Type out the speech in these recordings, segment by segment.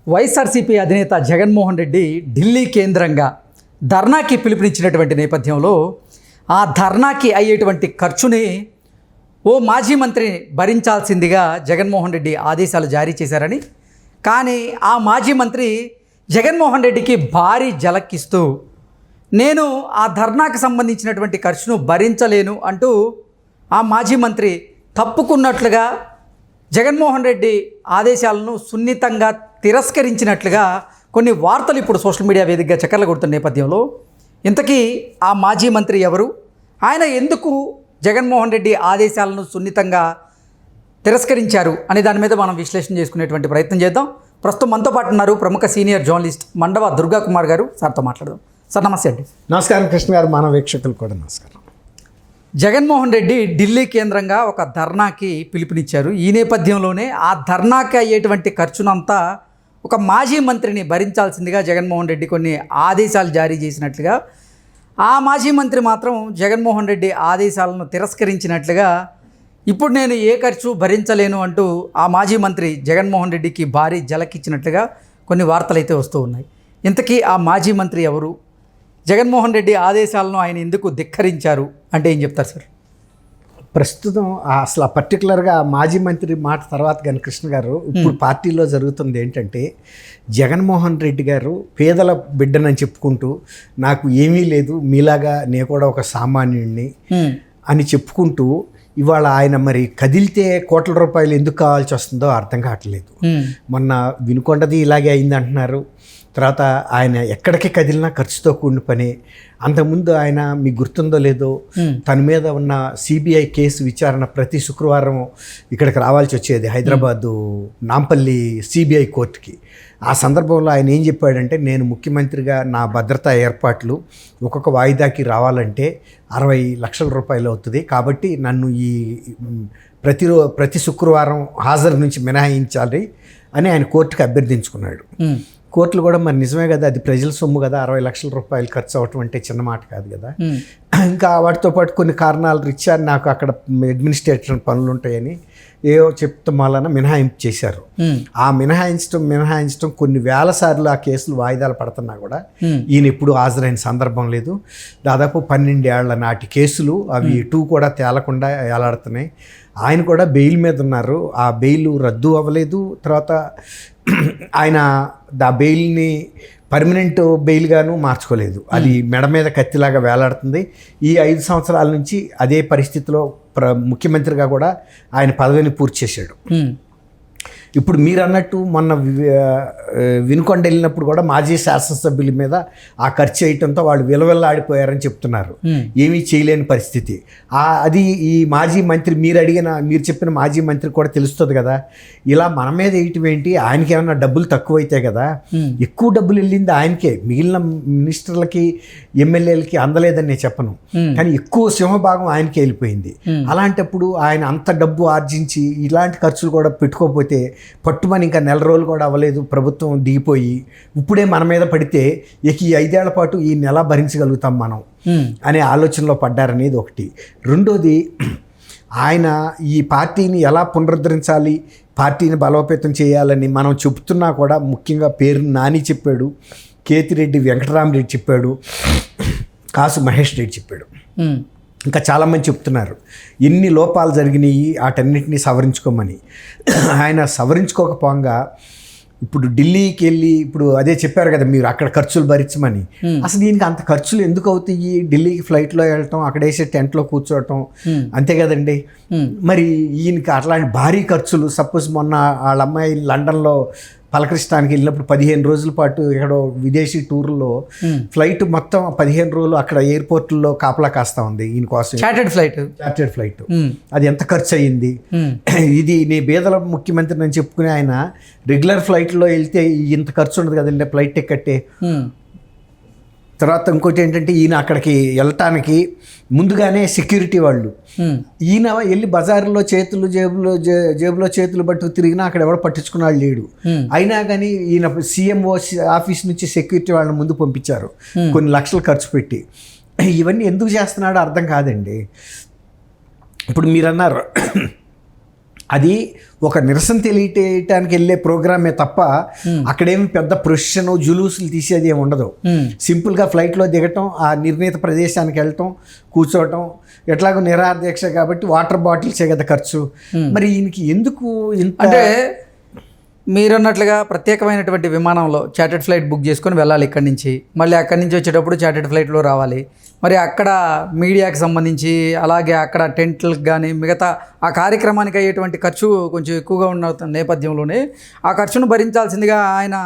వైఎస్ఆర్సీపీ అధినేత జగన్మోహన్ రెడ్డి ఢిల్లీ కేంద్రంగా ధర్నాకి పిలుపునిచ్చినటువంటి నేపథ్యంలో ఆ ధర్నాకి అయ్యేటువంటి ఖర్చుని ఓ మాజీ మంత్రిని భరించాల్సిందిగా జగన్మోహన్ రెడ్డి ఆదేశాలు జారీ చేశారని, కానీ ఆ మాజీ మంత్రి జగన్మోహన్ రెడ్డికి భారీ జలక్కిస్తూ నేను ఆ ధర్నాకు సంబంధించినటువంటి ఖర్చును భరించలేను అంటూ ఆ మాజీ మంత్రి తప్పుకున్నట్లుగా జగన్మోహన్ రెడ్డి ఆదేశాలను సున్నితంగా తిరస్కరించినట్లుగా కొన్ని వార్తలు ఇప్పుడు సోషల్ మీడియా వేదికగా చక్కర్లు కొడుతున్న నేపథ్యంలో ఇంతకీ ఆ మాజీ మంత్రి ఎవరు, ఆయన ఎందుకు జగన్మోహన్ రెడ్డి ఆదేశాలను సున్నితంగా తిరస్కరించారు అనే దాని మీద మనం విశ్లేషణ చేసుకునేటువంటి ప్రయత్నం చేద్దాం. ప్రస్తుతం మనతో పాటు ఉన్నారు ప్రముఖ సీనియర్ జర్నలిస్ట్ మండవ దుర్గా కుమార్ గారు. సార్తో మాట్లాడదాం. సార్ నమస్తే అండి. నమస్కారం కృష్ణ గారు, మన వీక్షకులు కూడా నమస్కారం. జగన్మోహన్ రెడ్డి ఢిల్లీ కేంద్రంగా ఒక ధర్నాకి పిలుపునిచ్చారు. ఈ నేపథ్యంలోనే ఆ ధర్నాకి అయ్యేటువంటి ఖర్చునంతా ఒక మాజీ మంత్రిని భరించాల్సిందిగా జగన్మోహన్ రెడ్డి కొన్ని ఆదేశాలు జారీ చేసినట్లుగా, ఆ మాజీ మంత్రి మాత్రం జగన్మోహన్ రెడ్డి ఆదేశాలను తిరస్కరించినట్లుగా, ఇప్పుడు నేను ఏ ఖర్చు భరించలేను అంటూ ఆ మాజీ మంత్రి జగన్మోహన్ రెడ్డికి భారీ జలకిచ్చినట్లుగా కొన్ని వార్తలు అయితే వస్తూ ఉన్నాయి. ఇంతకీ ఆ మాజీ మంత్రి ఎవరు, జగన్మోహన్ రెడ్డి ఆదేశాలను ఆయన ఎందుకు ధిక్కరించారు అంటే ఏం చెప్తారు సార్? ప్రస్తుతం అసలు పర్టికులర్గా మాజీ మంత్రి మాట తర్వాత కానీ కృష్ణ గారు, ఇప్పుడు పార్టీలో జరుగుతుంది ఏంటంటే, జగన్మోహన్ రెడ్డి గారు పేదల బిడ్డనని చెప్పుకుంటూ నాకు ఏమీ లేదు, మీలాగా నేను కూడా ఒక సామాన్యుడిని అని చెప్పుకుంటూ ఇవాళ ఆయన మరి కదిలితే కోట్ల రూపాయలు ఎందుకు కావాల్సి వస్తుందో అర్థం కావట్లేదు. మొన్న వినుకొండది ఇలాగే అయింది అంటున్నారు. తర్వాత ఆయన ఎక్కడికి కదిలినా ఖర్చుతో కూడిన పని. అంతకుముందు ఆయన మీకు గుర్తుందో లేదో, తన మీద ఉన్న సిబిఐ కేసు విచారణ ప్రతి శుక్రవారం ఇక్కడికి రావాల్సి వచ్చేది, హైదరాబాదు నాంపల్లి సిబిఐ కోర్టుకి. ఆ సందర్భంలో ఆయన ఏం చెప్పాడంటే, నేను ముఖ్యమంత్రిగా నా భద్రతా ఏర్పాట్లు ఒక్కొక్క వాయిదాకి రావాలంటే 60 లక్షల రూపాయలు అవుతుంది, కాబట్టి నన్ను ఈ ప్రతి శుక్రవారం హాజరు నుంచి మినహాయించాలి అని ఆయన కోర్టుకి అభ్యర్థించుకున్నాడు. కోర్టులు కూడా మరి నిజమే కదా, అది ప్రజల సొమ్ము కదా, 60 లక్షల రూపాయలు ఖర్చు అవటం అంటే చిన్న మాట కాదు కదా. ఇంకా వాటితో పాటు కొన్ని కారణాల రీత్యా నాకు అక్కడ అడ్మినిస్ట్రేషన్ పనులు ఉంటాయని ఏవో చెప్తాం వలన మినహాయింపు చేశారు. ఆ మినహాయించడం కొన్ని వేల సార్లు ఆ కేసులు వాయిదాలు పడుతున్నా కూడా ఈయన ఎప్పుడు హాజరైన సందర్భం లేదు. దాదాపు 12 ఏళ్ల నాటి కేసులు, అవి 2 కూడా తేలకుండా ఏలాడుతున్నాయి. ఆయన కూడా బెయిల్ మీద ఉన్నారు, ఆ బెయిల్ రద్దు అవ్వలేదు. తర్వాత ఆయన ఆ బెయిల్ని పర్మనెంట్ బెయిల్గాను మార్చుకోలేదు, అది మెడ మీద కత్తిలాగా వేలాడుతుంది. ఈ 5 సంవత్సరాల నుంచి అదే పరిస్థితిలో ముఖ్యమంత్రిగా కూడా ఆయన పదవిని పూర్తి చేశాడు. ఇప్పుడు మీరు అన్నట్టు మొన్న వినుకొండ వెళ్ళినప్పుడు కూడా మాజీ శాసనసభ్యుల మీద ఆ ఖర్చు చేయటంతో వాళ్ళు విలవిల్లాడిపోయారని చెప్తున్నారు. ఏమీ చేయలేని పరిస్థితి. అది ఈ మాజీ మంత్రి మీరు చెప్పిన మాజీ మంత్రి కూడా తెలుస్తుంది కదా, ఇలా మన మీద వేయటం ఏంటి, ఆయనకి ఏమన్నా డబ్బులు తక్కువైతే కదా, ఎక్కువ డబ్బులు వెళ్ళింది ఆయనకే, మిగిలిన మినిస్టర్లకి ఎమ్మెల్యేలకి అందలేదని నేను చెప్పను, కానీ ఎక్కువ సింహభాగం ఆయనకే వెళ్ళిపోయింది. అలాంటప్పుడు ఆయన అంత డబ్బు ఆర్జించి ఇలాంటి ఖర్చులు కూడా పెట్టుకోకపోతే పట్టుమని ఇంకా నెల రోజులు కూడా అవ్వలేదు ప్రభుత్వం దిగిపోయి, ఇప్పుడే మన మీద పడితే ఇక ఈ 5 ఏళ్ల పాటు ఈ నెల భరించగలుగుతాం మనం అనే ఆలోచనలో పడ్డారనేది ఒకటి. రెండోది, ఆయన ఈ పార్టీని ఎలా పునరుద్ధరించాలి, పార్టీని బలోపేతం చేయాలని మనం చెబుతున్నా కూడా, ముఖ్యంగా పేరు నాని చెప్పాడు, కేతిరెడ్డి వెంకటరామరెడ్డి చెప్పాడు, కాసు మహేష్ రెడ్డి చెప్పాడు, ఇంకా చాలామంది చెప్తున్నారు ఎన్ని లోపాలు జరిగినాయి వాటన్నిటినీ సవరించుకోమని. ఆయన సవరించుకోకపోగా ఇప్పుడు ఢిల్లీకి వెళ్ళి ఇప్పుడు అదే చెప్పారు కదా మీరు, అక్కడ ఖర్చులు భరించమని. అసలు దీనికి అంత ఖర్చులు ఎందుకు అవుతాయి? ఢిల్లీకి ఫ్లైట్లో వెళ్ళటం, అక్కడ వేసే టెంట్లో కూర్చోవటం, అంతే కదండి. మరి ఈయనకి అట్లాంటి భారీ ఖర్చులు, సపోజ్ మొన్న వాళ్ళ అమ్మాయి లండన్లో పలకరించడానికి వెళ్ళినప్పుడు 15 రోజుల పాటు ఎక్కడో విదేశీ టూర్లో ఫ్లైట్ మొత్తం 15 రోజులు అక్కడ ఎయిర్పోర్ట్లో కాపలా కాస్తా ఉంది ఈయన కోసం. చార్టెడ్ ఫ్లైట్ అది ఎంత ఖర్చు అయ్యింది? ఇది నీ బేదల ముఖ్యమంత్రి అని చెప్పుకుని ఆయన రెగ్యులర్ ఫ్లైట్లో వెళ్తే ఇంత ఖర్చు ఉండదు కదండి ఫ్లైట్ టికెట్టే. తర్వాత ఇంకోటి ఏంటంటే, ఈయన అక్కడికి వెళ్ళటానికి ముందుగానే సెక్యూరిటీ వాళ్ళు, ఈయన వెళ్ళి బజార్లో జేబులో చేతులు పట్టుకు తిరిగినా అక్కడ ఎవడో పట్టించుకున్నాడు లేడు. అయినా కానీ ఈయన సీఎంఓ ఆఫీస్ నుంచి సెక్యూరిటీ వాళ్ళని ముందు పంపించారు కొన్ని లక్షలు ఖర్చు పెట్టి. ఇవన్నీ ఎందుకు చేస్తున్నాడో అర్థం కాదండి. ఇప్పుడు మీరు అన్నారు అది ఒక నిరసన తెలియటానికి వెళ్ళే ప్రోగ్రామే తప్ప అక్కడేమి పెద్ద ప్రొసెషన్ జులూసులు తీసేది ఏమి ఉండదు. సింపుల్గా ఫ్లైట్లో దిగటం, ఆ నిర్ణీత ప్రదేశానికి వెళ్ళటం, కూర్చోవటం, ఎట్లాగో నిరాధ్యక్ష కాబట్టి వాటర్ బాటిల్సే కదా ఖర్చు. మరి ఈయనకి ఎందుకు ఇంత అంటే మీరన్నట్లుగా ప్రత్యేకమైనటువంటి విమానంలో చార్టెడ్ ఫ్లైట్ బుక్ చేసుకొని వెళ్ళాలి ఇక్కడి నుంచి, మళ్ళీ అక్కడి నుంచి వచ్చేటప్పుడు చార్టెడ్ ఫ్లైట్లో రావాలి, మరి అక్కడ మీడియాకి సంబంధించి అలాగే అక్కడ టెంట్లకు కానీ మిగతా ఆ కార్యక్రమానికి అయ్యేటువంటి ఖర్చు కొంచెం ఎక్కువగా ఉన్న నేపథ్యంలోనే ఆ ఖర్చును భరించాల్సిందిగా ఆయన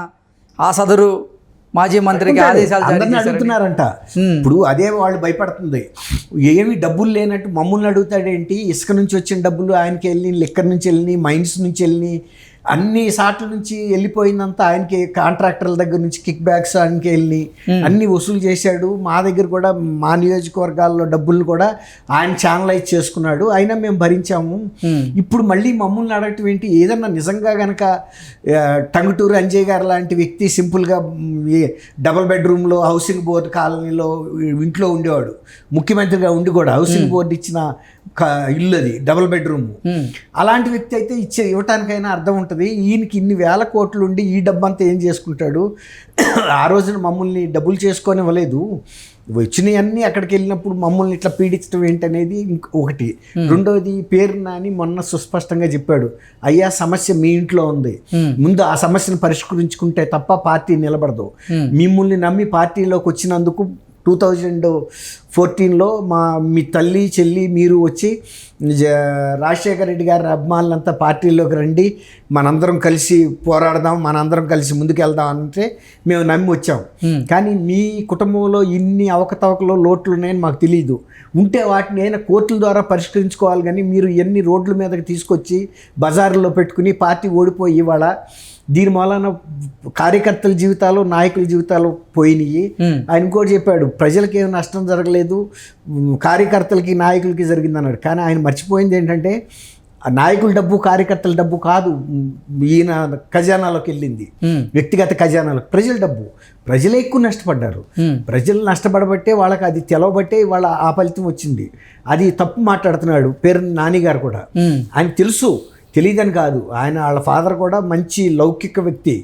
ఆ సదరు మాజీ మంత్రికి ఆదేశాలు జారీ అందరిని చేశారని. అడుగుతున్నారంట. ఇప్పుడు అదే వాళ్ళు భయపడుతుంది, ఏమి డబ్బులు లేనట్టు మమ్మల్ని అడుగుతాడేంటి, ఇసుక నుంచి వచ్చిన డబ్బులు ఆయనకి వెళ్ళి, లిక్కర్ నుంచి వెళ్ళి, మైన్స్ నుంచి వెళ్ళి, అన్ని సాట్ల నుంచి వెళ్ళిపోయిందంతా ఆయనకి, కాంట్రాక్టర్ల దగ్గర నుంచి కిక్ బ్యాక్స్ ఆయనకి వెళ్ళి అన్ని వసూలు చేశాడు. మా దగ్గర కూడా మా నియోజకవర్గాల్లో డబ్బులు కూడా ఆయన ఛానలైజ్ చేసుకున్నాడు, అయినా మేము భరించాము. ఇప్పుడు మళ్ళీ మమ్మల్ని అడగటం ఏంటి? ఏదన్నా నిజంగా కనుక టంగుటూరు అంజయ్ గారు లాంటి వ్యక్తి సింపుల్గా డబుల్ బెడ్రూమ్లో హౌసింగ్ బోర్డు కాలనీలో ఇంట్లో ఉండేవాడు, ముఖ్యమంత్రిగా ఉండి కూడా హౌసింగ్ బోర్డు ఇచ్చిన ఇల్లు అది డబుల్ బెడ్రూమ్, అలాంటి వ్యక్తి అయితే ఇవ్వటానికైనా అర్థం ఉంటుంది. ఈయనకి ఇన్ని వేల కోట్లు ఉండి ఈ డబ్బంతా ఏం చేసుకుంటాడు? ఆ రోజున మమ్మల్ని డబ్బులు చేసుకొని ఇవ్వలేదు, వచ్చినవన్నీ అక్కడికి వెళ్ళినప్పుడు మమ్మల్ని ఇట్లా పీడించడం ఏంటనేది ఒకటి. రెండోది, పేరు నాని మొన్న సుస్పష్టంగా చెప్పాడు, అయ్యా సమస్య మీ ఇంట్లో ఉంది, ముందు ఆ సమస్యను పరిష్కరించుకుంటే తప్ప పార్టీ నిలబడదు. మిమ్మల్ని నమ్మి పార్టీలోకి వచ్చినందుకు 2014లో మీ తల్లి చెల్లి మీరు వచ్చి రాజశేఖర రెడ్డి గారి అభిమానులంతా పార్టీలోకి రండి, మనందరం కలిసి పోరాడదాం, మనందరం కలిసి ముందుకెళ్దాం అంటే మేము నమ్మి వచ్చాం. కానీ మీ కుటుంబంలో ఇన్ని అవకతవకలు లోట్లు ఉన్నాయని మాకు తెలియదు. ఉంటే వాటిని అయినా కోర్టుల ద్వారా పరిష్కరించుకోవాలి. కానీ మీరు ఎన్ని రోడ్ల మీదకి తీసుకొచ్చి బజార్లో పెట్టుకుని పార్టీ ఓడిపోయి ఇవాళ దీని మూలన కార్యకర్తల జీవితాలు, నాయకుల జీవితాలు పోయినాయి. ఆయన ఇంకోటి చెప్పాడు, ప్రజలకి ఏం నష్టం జరగలేదు, కార్యకర్తలకి నాయకులకి జరిగింది అన్నాడు. కానీ ఆయన మర్చిపోయింది ఏంటంటే నాయకుల డబ్బు కార్యకర్తల డబ్బు కాదు, ఈయన ఖజానాలోకి వెళ్ళింది, వ్యక్తిగత ఖజానాలకు ప్రజల డబ్బు. ప్రజలే ఎక్కువ నష్టపడ్డారు. ప్రజలు నష్టపడబట్టే వాళ్ళకి అది తెలవబట్టే వాళ్ళ ఆ ఫలితం వచ్చింది. అది తప్పు మాట్లాడుతున్నాడు పేరు నాని గారు కూడా. ఆయన తెలుసు, తెలియదని కాదు, ఆయన వాళ్ళ ఫాదర్ కూడా మంచి లౌకిక వ్యక్తి.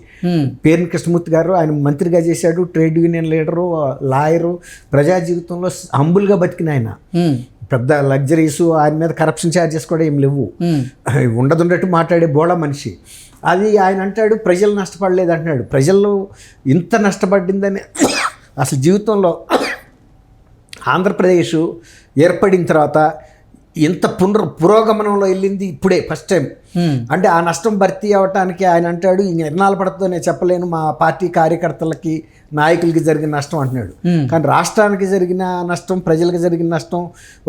పేరు కృష్ణమూర్తి గారు ఆయన మంత్రిగా చేశాడు, ట్రేడ్ యూనియన్ లీడరు, లాయరు, ప్రజా జీవితంలో హంబుల్గా బతికిన ఆయన. పెద్ద లగ్జరీస్, ఆయన మీద కరప్షన్ ఛార్జెస్ కూడా ఏం లేవు, ఉండదున్నట్టు మాట్లాడే బోళ మనిషి. అది ఆయన అంటాడు ప్రజలు నష్టపడలేదు అంటున్నాడు. ప్రజలు ఇంత నష్టపడిందని అసలు జీవితంలో ఆంధ్రప్రదేశ్ ఏర్పడిన తర్వాత ఇంత పురోగమనంలో వెళ్ళింది ఇప్పుడే ఫస్ట్ టైం. అంటే ఆ నష్టం భర్తీ అవ్వటానికి ఆయన అంటాడు ఈ నిర్ణయాలు పడుతుందో నేను చెప్పలేను, మా పార్టీ కార్యకర్తలకి నాయకులకి జరిగిన నష్టం అంటున్నాడు. కానీ రాష్ట్రానికి జరిగిన నష్టం, ప్రజలకు జరిగిన నష్టం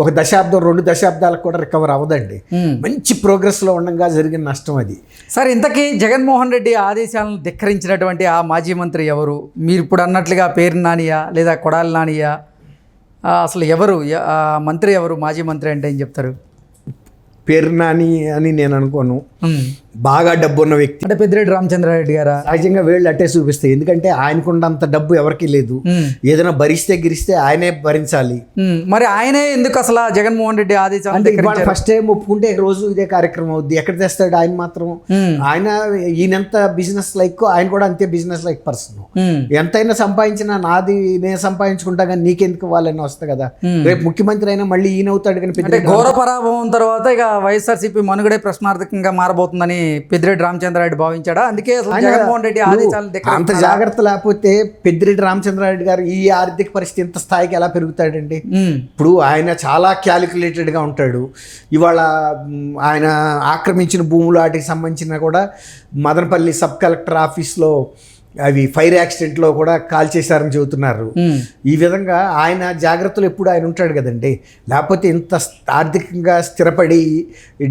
1 దశాబ్దం 2 దశాబ్దాలకు కూడా రికవర్ అవ్వదండి. మంచి ప్రోగ్రెస్లో ఉండగా జరిగిన నష్టం అది. సార్, ఇంతకీ జగన్మోహన్ రెడ్డి ఆదేశాలను ధిక్కరించినటువంటి ఆ మాజీ మంత్రి ఎవరు? మీరు ఇప్పుడు అన్నట్లుగా పేరు నానియా లేదా కొడాలి నానియా? అసలు ఎవరు మంత్రి ఎవరు? మాజీ మంత్రి అంటే ఏం చెప్తారు? పేరు నాని అని నేను అనుకోను, బాగా డబ్బు ఉన్న వ్యక్తి. అంటే పెద్దిరెడ్డి రామచంద్రారెడ్డి గారా? సహజంగా వేళ్ళు అట్టే చూపిస్తాయి, ఎందుకంటే ఆయనకున్నంత డబ్బు ఎవరికి లేదు. ఏదైనా భరిస్తే గిరిస్తే ఆయనే భరించాలి. మరి ఆయనే ఎందుకు అసలు జగన్మోహన్ రెడ్డి ఆదేశాలు అంటే ఫస్ట్ టైం ఒప్పుకుంటే రోజు ఇదే కార్యక్రమం అవుద్ది. ఎక్కడ తెస్తాడు ఆయన మాత్రం? ఆయన ఈయనంత బిజినెస్ లైక్, ఆయన కూడా అంతే బిజినెస్ లైక్ పర్సన్. ఎంతైనా సంపాదించినా నాది నేను సంపాదించుకుంటా కానీ నీకెందుకు వాళ్ళని వస్తా కదా. రేపు ముఖ్యమంత్రి అయినా మళ్ళీ ఈయన అవుతాడు. కానీ ఘోర పరాభవం తర్వాత ఇక వైఎస్ఆర్సీపీ మనుగడే ప్రశ్నార్థకంగా మారబోతుందని పెద్దిరెడ్డి రామచంద్రారెడ్డి భావించాడా? అందుకే జగన్మోహన్ రెడ్డి ఆదేశాలు అంత జాగ్రత్త లేకపోతే పెద్దిరెడ్డి రామచంద్రారెడ్డి గారు ఈ ఆర్థిక పరిస్థితి ఇంత స్థాయికి ఎలా పెరుగుతాడండి? ఇప్పుడు ఆయన చాలా క్యాలిక్యులేటెడ్గా ఉంటాడు. ఇవాళ ఆయన ఆక్రమించిన భూములు వాటికి సంబంధించిన కూడా మదనపల్లి సబ్ కలెక్టర్ ఆఫీస్లో అవి ఫైర్ యాక్సిడెంట్లో కూడా కాల్ చేశారని చెబుతున్నారు. ఈ విధంగా ఆయన జాగ్రత్తలు ఎప్పుడు ఆయన ఉంటాడు కదండి. లేకపోతే ఇంత ఆర్థికంగా స్థిరపడి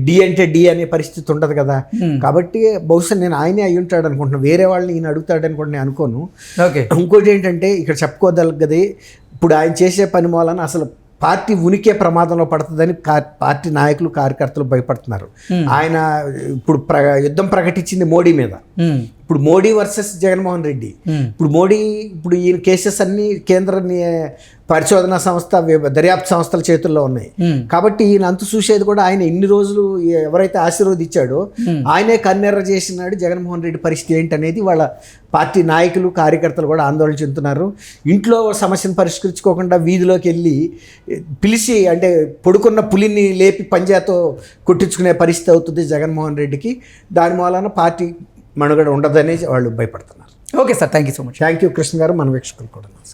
డి అంటే డి అనే పరిస్థితి ఉండదు కదా. కాబట్టి బహుశా నేను ఆయనే అయి ఉంటాడు అనుకుంటున్నాను, వేరే వాళ్ళని ఈయన అడుగుతాడని కూడా నేను అనుకోను. ఇంకోటి ఏంటంటే ఇక్కడ చెప్పుకోదగ్గది, ఇప్పుడు ఆయన చేసే పని మూలన అసలు పార్టీ ఉనికే ప్రమాదంలో పడుతుందని పార్టీ నాయకులు కార్యకర్తలు భయపడుతున్నారు. ఆయన ఇప్పుడు యుద్ధం ప్రకటించింది మోడీ మీద. ఇప్పుడు మోడీ వర్సెస్ జగన్మోహన్ రెడ్డి. ఇప్పుడు మోడీ ఇప్పుడు ఈ కేసెస్ అన్ని కేంద్ర పరిశోధనా సంస్థ దర్యాప్తు సంస్థల చేతుల్లో ఉన్నాయి. కాబట్టి ఈయన అంతు చూసేది కూడా ఆయన ఇన్ని రోజులు ఎవరైతే ఆశీర్వదించాడో ఆయనే కన్నెర్ర చేసినాడు. జగన్మోహన్ రెడ్డి పరిస్థితి ఏంటనేది వాళ్ళ పార్టీ నాయకులు కార్యకర్తలు కూడా ఆందోళన చెందుతున్నారు. ఇంట్లో సమస్యను పరిష్కరించుకోకుండా వీధిలోకి వెళ్ళి పిలిచి అంటే పడుకున్న పులిని లేపి పంజాతో కొట్టించుకునే పరిస్థితి అవుతుంది జగన్మోహన్ రెడ్డికి. దాని మూలాన పార్టీ మనుగడ ఉండదని వాళ్ళు భయపడుతున్నారు. Okay sir, thank you so much. Thank you Krishna గారు, మన వీక్షకులు కూడా.